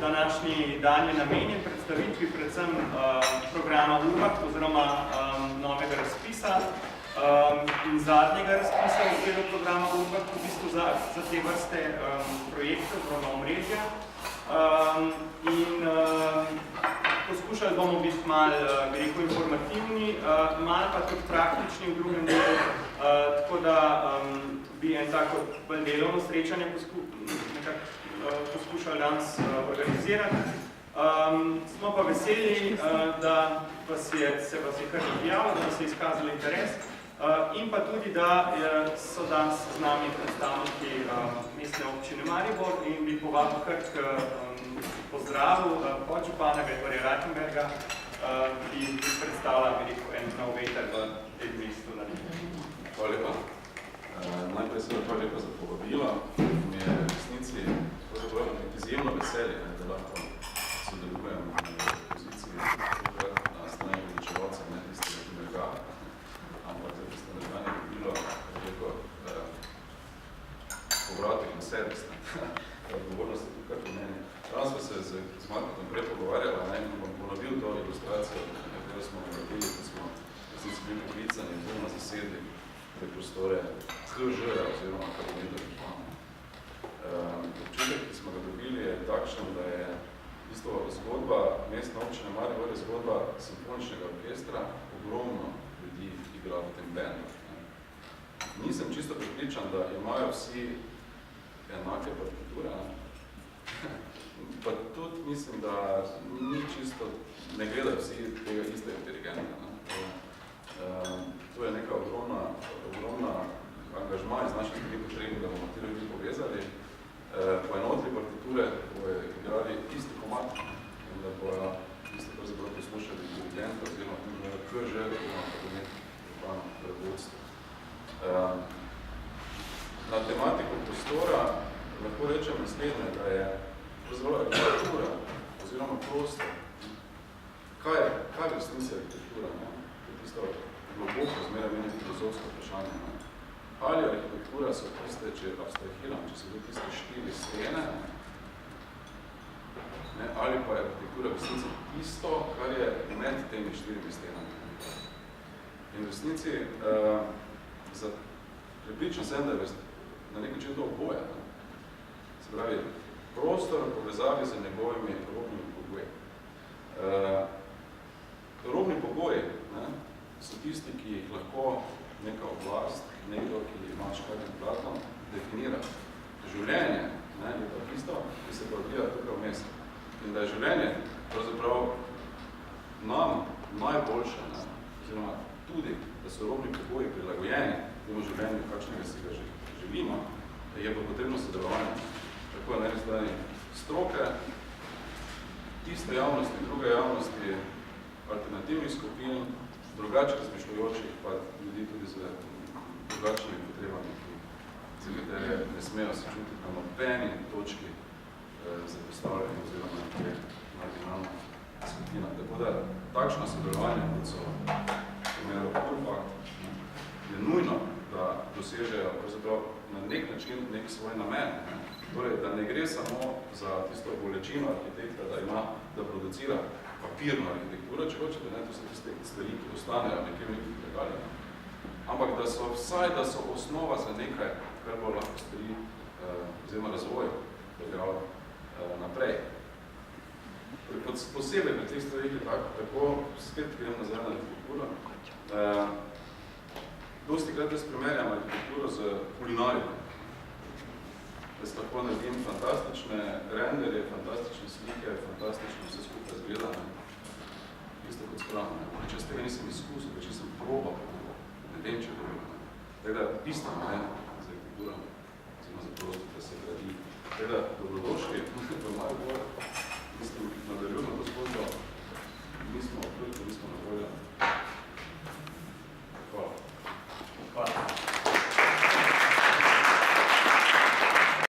Današnji dan je namenjen predstavitvi predvsem programa URBACT oziroma novega razpisa in zadnjega razpisa v okviru programa URBACT v bistvu za te vrste projekte oziroma omrežja. In poskušali bomo biti malo, bi rekel, informativni, malo pa tudi praktični v drugem delu, tako da bi en tako bolj delovno srečanje poskušali danes organizirati. Smo pa veseli, da se vas je kar javilo, da vas je izkazali interes in pa tudi, da so danes z nami predstavniki mestne občine Maribor in bi povabil kar k pozdravu podžupana Gregorja Reichenberga, ki predstavlja, bi rekel, en nov veter v tem mestu. Hvala lepa. Najprej seveda hvala lepa za povabilo. Mi je v resnici izjemno veselje, da lahko sodelujem v poziciji na strani odločevalca, ne tistega, ki me ga, ampak za tistega nekaj je bilo veliko povratek na servis. Odgovornost je tukaj po meni. Danes smo se z Markotom prej pogovarjali in bom ponovil to ilustracijo, na katero smo naredili, da smo bili poklicani in bomo zasedli te prostore HŽ-ja oziroma kabineta župana. Občutek, ki smo ga dobili, je takšen, da je isto zgodba mestne občine Maribor je zgodba simfoničnega orkestra, ogromno ljudi igra v tem bendu. Nisem čisto pripričan, da imajo vsi enake partiture, pa tudi mislim, da ni čisto, ne gledajo vsi tega istega dirigenta. To je neka ogromna angažma iz naših ljudi potrebni, da bomo ti ljudi povezali, poenotili partiture, bojo igrali isti komad in da bojo isto pravzaprav poslušali dirigenta oziroma KŽ oziroma kabinet župana predvodstva. Na tematiko prostora lahko rečem naslednje, da je pravzaprav arhitektura oziroma prostor. Kaj je v resnici arhitektura? To je tisto globoko zmeraj meni filozofsko vprašanje. Ali arhitektura so tiste, če abstrahiram, če so tiste 4 stene, ali pa je arhitektura v resnici tisto, kar je med temi 4 stenami. In v resnici pripričan sem, da je na nek način to oboje. Se pravi, prostor v povezavi z njegovimi robnimi pogoji. Robni pogoji so tisti, ki jih lahko neka oblast, nekdo, ki ima škarjen platon, definira. Življenje je pa tisto, ki se pa odvija tukaj v mestu. In da je življenje pravzaprav nam najboljše, oziroma tudi, da so robni pogoji prilagojeni temu življenju, kakšnega si ga želimo, je pa potrebno sodelovanje. Tako na eni strani stroke, tiste javnosti, druge javnosti, alternativnih skupin, drugače razmišljajočih, pa ljudi tudi z drugačnimi potrebami, za katere ne smejo se čutiti na nobeni točki zapostavljeni oziroma marginalna skupina. Tako da takšno sodelovanje, kot so primeru URBACT, je nujno, da dosežejo na nek način nek svoj namen. Torej, da ne gre samo za tisto bolečino arhitekta, da producira papirno arhitekturo, če hočete, to so tiste stvari, ki ostanejo nekje v nekih predaljih. Ampak da so vsaj, da so osnova za nekaj, kar bo lahko stvari oziroma razvoj pregral naprej. Posebej pri teh stvarih je tako, spet grem nazaj na arhitekturo. Dosti krat jaz primerjam arhitekturo z kulinariko. Jaz lahko naredim fantastične renderje, fantastične slike, fantastično vse skupaj zgleda. Isto kot spravno. Če s tega nisem izkusil, če sem probal, ne vem, če dobro. Tako da isto za arhitekturo, oziroma za prostor, da se gradi. Tako da dobrodošli v Maribor, mislim,